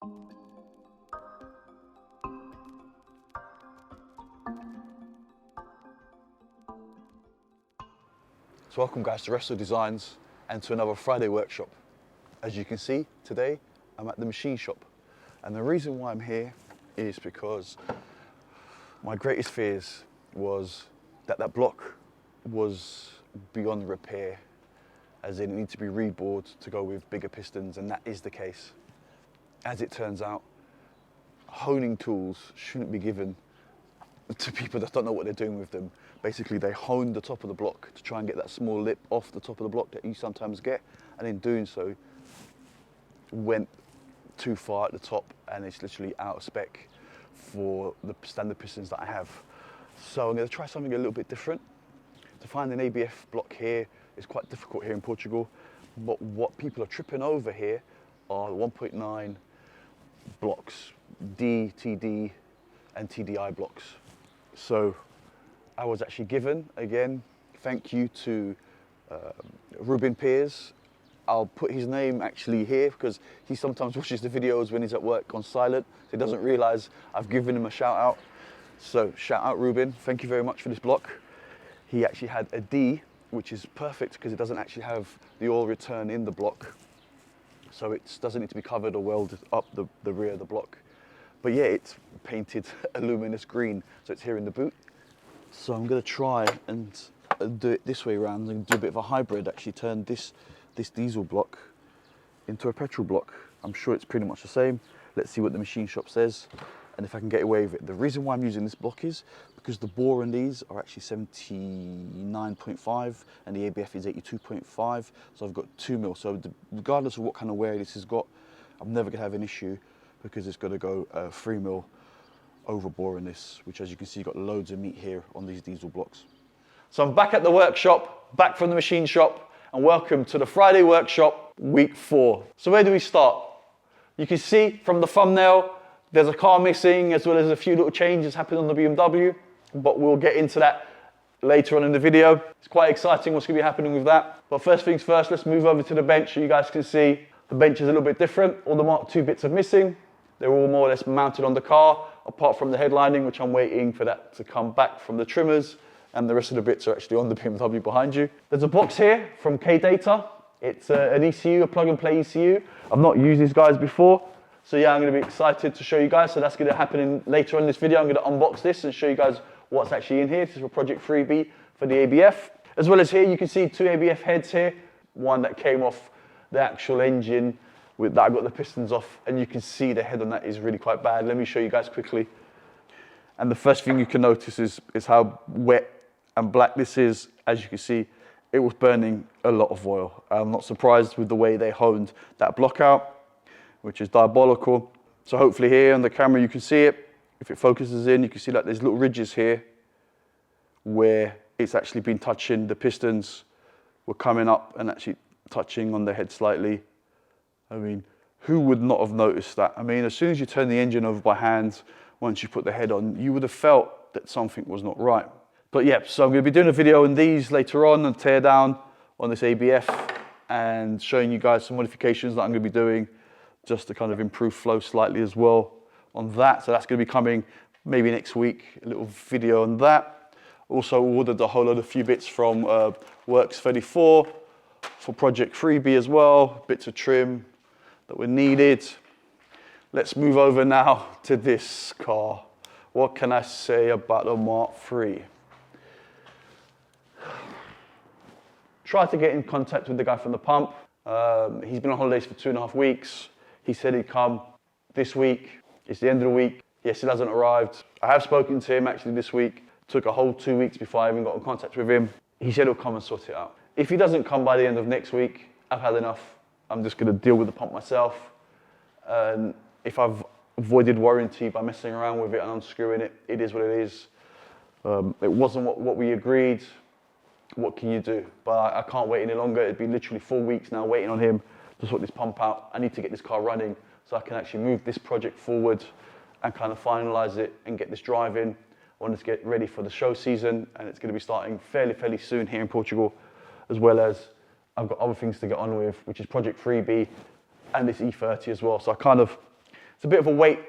So welcome guys to Resto Designs and to another Friday workshop. As you can see, today I'm at the machine shop. And the reason why I'm here is because my greatest fears was that that block was beyond repair, as in it needs to be rebored to go with bigger pistons, and that is the case. As it turns out, honing tools shouldn't be given to people that don't know what they're doing with them. Basically, they honed the top of the block to try and get that small lip off the top of the block that you sometimes get, and in doing so, went too far at the top, and it's literally out of spec for the standard pistons that I have. So I'm going to try something a little bit different. To find an ABF block here is quite difficult here in Portugal, but what people are tripping over here are 1.9 blocks, D, TD, and TDI blocks. So I was actually given, again, thank you to Ruben Piers. I'll put his name actually here because he sometimes watches the videos when he's at work on silent, so he doesn't realize I've given him a shout out. So shout out Ruben, thank you very much for this block. He actually had a D, which is perfect because it doesn't actually have the oil return in the block. So it doesn't need to be covered or welded up the rear of the block. But yeah, it's painted a luminous green, so it's here in the boot. So I'm going to try and do it this way around and do a bit of a hybrid, actually turn this diesel block into a petrol block. I'm sure it's pretty much the same. Let's see what the machine shop says and if I can get away with it. The reason why I'm using this block is because the bore in these are actually 79.5 and the ABF is 82.5, so I've got 2 mil. So regardless of what kind of wear this has got, I'm never going to have an issue because it's going to go 3 mil over bore in this, which as you can see, got loads of meat here on these diesel blocks. So I'm back at the workshop, back from the machine shop, and welcome to the Friday workshop, week 4. So where do we start? You can see from the thumbnail, there's a car missing, as well as a few little changes happening on the BMW, but we'll get into that later on in the video. It's quite exciting what's going to be happening with that. But first things first, let's move over to the bench so you guys can see the bench is a little bit different. All the Mark II bits are missing. They're all more or less mounted on the car, apart from the headlining, which I'm waiting for that to come back from the trimmers, and the rest of the bits are actually on the BMW behind you. There's a box here from K-Data. It's an ECU, a plug-and-play ECU. I've not used these guys before, so yeah, I'm going to be excited to show you guys. So that's going to happen later on in this video. I'm going to unbox this and show you guys what's actually in here. This is for Project 3B for the ABF. As well as here, you can see 2 ABF heads here. One that came off the actual engine that I got the pistons off, and you can see the head on that is really quite bad. Let me show you guys quickly. And the first thing you can notice is how wet and black this is. As you can see, it was burning a lot of oil. I'm not surprised with the way they honed that block out, which is diabolical. So hopefully here on the camera you can see it. If it focuses in, you can see like there's little ridges here where it's actually been touching, the pistons were coming up and actually touching on the head slightly. I mean, who would not have noticed that? I mean, as soon as you turn the engine over by hand, once you put the head on, you would have felt that something was not right. But yeah, so I'm going to be doing a video on these later on and tear down on this ABF and showing you guys some modifications that I'm going to be doing just to kind of improve flow slightly as well on that. So that's going to be coming maybe next week, a little video on that. Also ordered a whole lot of few bits from Works 34 for Project 3B as well, bits of trim that were needed. Let's move over now to this car. What can I say about the Mark III? Tried to get in contact with the guy from the pump. He's been on holidays for 2.5 weeks. He said he'd come this week. It's the end of the week. He still hasn't arrived. I have spoken to him actually this week. Took a whole 2 weeks before I even got in contact with him. He said he'll come and sort it out. If he doesn't come by the end of next week, I've had enough. I'm just going to deal with the pump myself. And if I've avoided warranty by messing around with it and unscrewing it, it is what it is. It wasn't what we agreed. What can you do? But I can't wait any longer. It'd be literally 4 weeks now waiting on him to sort this pump out. I need to get this car running so I can actually move this project forward and kind of finalize it and get this driving. I want to get ready for the show season, and it's going to be starting fairly soon here in Portugal, as well as I've got other things to get on with, which is Project 3B and this E30 as well. So I kind of It's a bit of a weight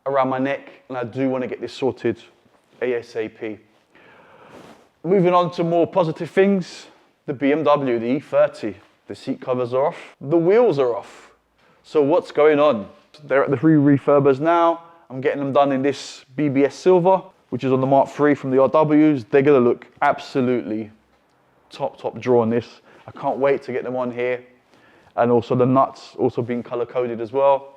around my neck, and I do want to get this sorted ASAP. Moving on to more positive things, the BMW, the E30. The seat covers are off, the wheels are off. So what's going on? They're at the refurbers now. I'm getting them done in this BBS silver, which is on the Mark III from the RWs. They're gonna look absolutely top draw on this. I can't wait to get them on here. And also the nuts also being color coded as well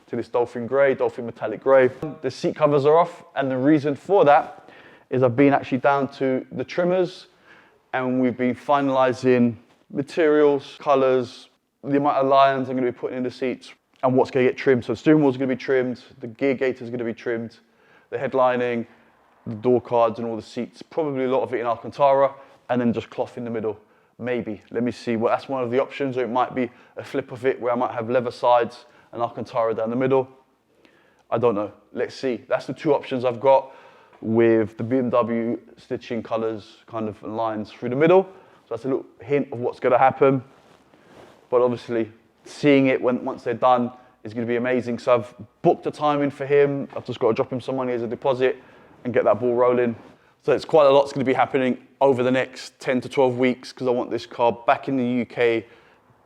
to this dolphin gray, dolphin metallic gray. The seat covers are off, and the reason for that is I've been actually down to the trimmers, and we've been finalizing materials, colors, the amount of lines I'm going to be putting in the seats, and what's going to get trimmed. So the steering wheel's going to be trimmed, the gear gaiter is going to be trimmed, the headlining, the door cards and all the seats, probably a lot of it in Alcantara, and then just cloth in the middle. Maybe, let me see. Well, that's one of the options, or it might be a flip of it where I might have leather sides and Alcantara down the middle. I don't know, let's see. That's the two options I've got with the BMW stitching colors, kind of lines through the middle. So that's a little hint of what's going to happen. But obviously, seeing it once they're done is going to be amazing. So I've booked a time in for him. I've just got to drop him some money as a deposit and get that ball rolling. So it's quite a lot's going to be happening over the next 10 to 12 weeks because I want this car back in the UK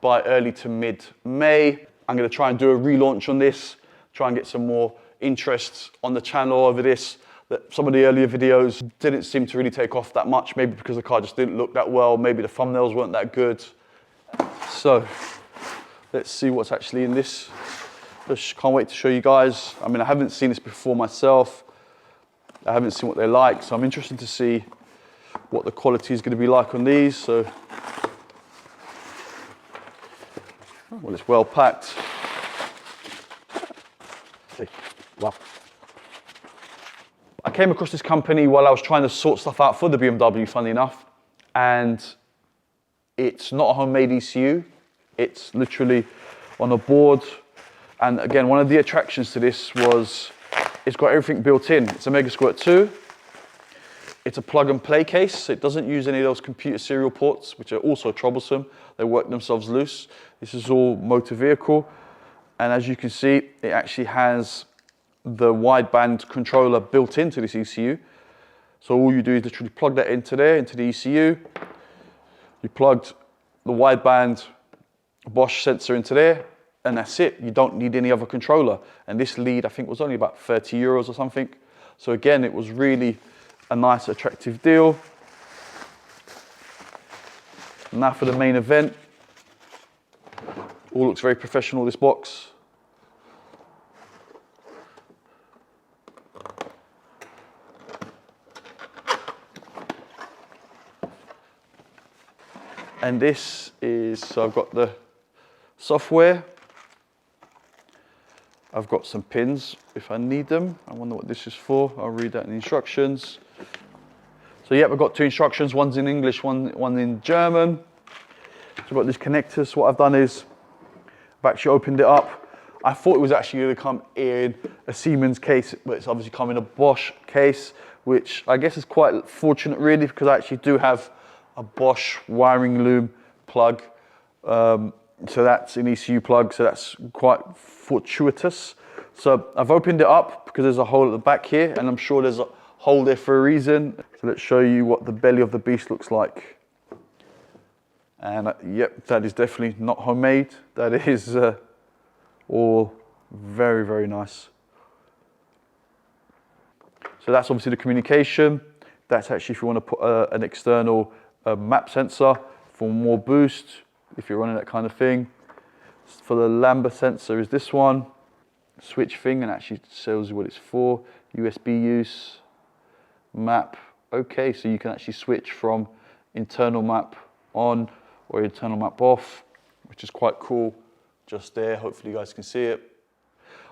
by early to mid-May. I'm going to try and do a relaunch on this, try and get some more interest on the channel over this. That some of the earlier videos didn't seem to really take off that much, maybe because the car just didn't look that well, maybe the thumbnails weren't that good. So let's see what's actually in this. Just can't wait to show you guys. I mean, I haven't seen this before myself. I haven't seen what they're like, so I'm interested to see what the quality is going to be like on these. So, well, it's well packed. Wow. I came across this company while I was trying to sort stuff out for the BMW, funny enough, and it's not a homemade ECU. It's literally on a board. And again, one of the attractions to this was it's got everything built in. It's a Mega Squirt 2. It's a plug and play case. So it doesn't use any of those computer serial ports, which are also troublesome. They work themselves loose. This is all motor vehicle. And as you can see, it actually has the wideband controller built into this ECU. So all you do is literally plug that into there, into the ECU. You plugged the wideband Bosch sensor into there, and that's it. You don't need any other controller. And this lead, I think, was only about 30 euros or something. So again, it was really a nice, attractive deal. Now for the main event. All looks very professional, this box. And this is, so I've got the software. I've got some pins if I need them. I wonder what this is for. I'll read that in the instructions. So yeah, I've got two instructions. One's in English, one in German. So I've got these connectors. So what I've done is I've actually opened it up. I thought it was actually going to come in a Siemens case, but it's obviously come in a Bosch case, which I guess is quite fortunate really, because I actually do have a Bosch wiring loom plug. So that's an ECU plug, so that's quite fortuitous. So I've opened it up because there's a hole at the back here, and I'm sure there's a hole there for a reason. So let's show you what the belly of the beast looks like. And yep, that is definitely not homemade. That is all very, very nice. So that's obviously the communication. That's actually if you want to put an external map sensor for more boost, if you're running that kind of thing. For the lambda sensor is this one, switch thing, and actually tells you what it's for. USB use, map. Okay, so you can actually switch from internal map on or internal map off, which is quite cool. Just there, hopefully you guys can see it.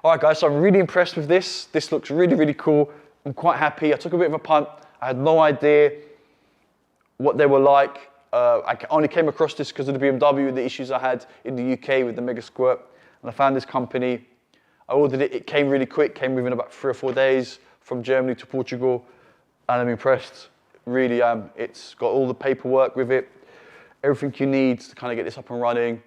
All right guys, so I'm really impressed with this. This looks really, really cool. I'm quite happy. I took a bit of a punt. I had no idea what they were like. I only came across this because of the BMW and the issues I had in the UK with the Mega Squirt. And I found this company. I ordered it. It came really quick. Came within about 3 or 4 days from Germany to Portugal. And I'm impressed. Really am. It's got all the paperwork with it. Everything you need to kind of get this up and running.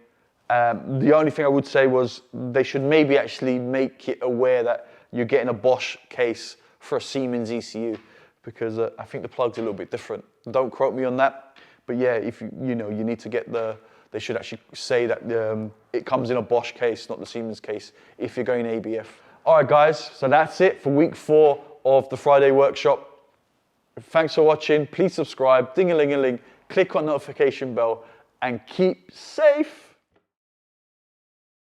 The only thing I would say was they should maybe actually make it aware that you're getting a Bosch case for a Siemens ECU, because I think the plug's a little bit different. Don't quote me on that, but yeah, if you need to get they should actually say that it comes in a Bosch case, not the Siemens case, if you're going ABF. All right, guys, so that's it for week 4 of the Friday workshop. Thanks for watching. Please subscribe, ding-a-ling-a-ling, click on notification bell, and keep safe.